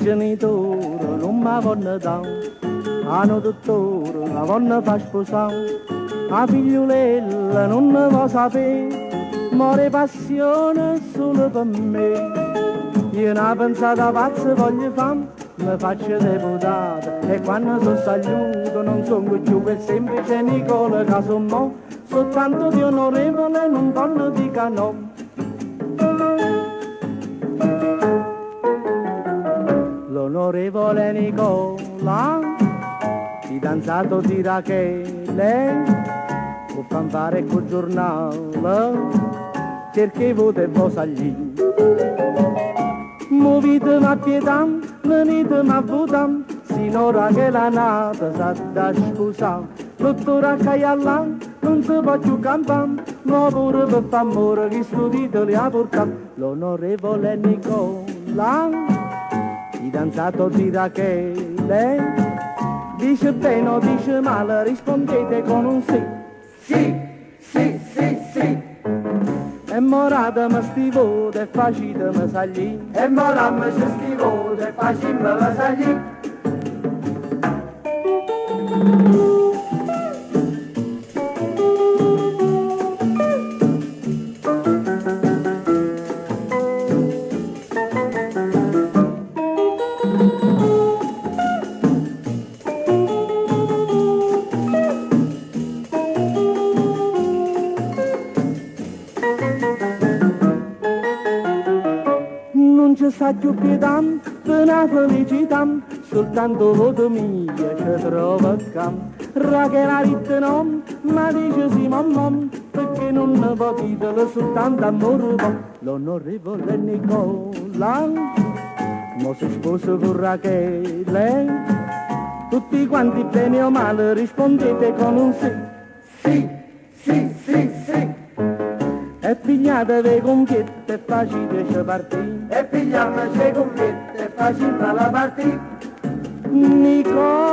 genitori non mi vanno tanto, hanno dottore, la vanno fa sposare, la figliolella non ne va sapere, muore passione solo per me. Io ne ho pensato pazzo voglio fare, mi faccio deputata e quando sono saluto non sono più quel semplice Nicola che sono mo, soltanto di onorevole non vanno dica no. L'onorevole Nicola, fidanzato di Rachele, può fare col giornale, cerchevo te vosagli. Muovite ma pietan, venite ma votan, sinora che la nata sa da scusare. Dottora Caiallan, non si può più campare, ma pure per famore che sto titolo ha portato. L'onorevole Nicola, fidanzato di Rachele, dice bene o dice male, rispondete con un sì. Sì, sì, sì, sì. E morata mi stivo, è facile mi sagli. E morata mi stivo, è facile mi sagli. Non ci sta più pietà per una felicità, soltanto voto mia ci trova il campo. Rachela ritte no, ma dice sì mamma, perché non ne può titolo soltanto amore va. L'onorevole Nicola, mo si sposa con Rachele, tutti quanti bene o male rispondete con un sì. Sì, sì, sì, sì. E pigliatevi conchiette e facile ci partì. E pigliamoci conchiette e facile la partì. Nicola.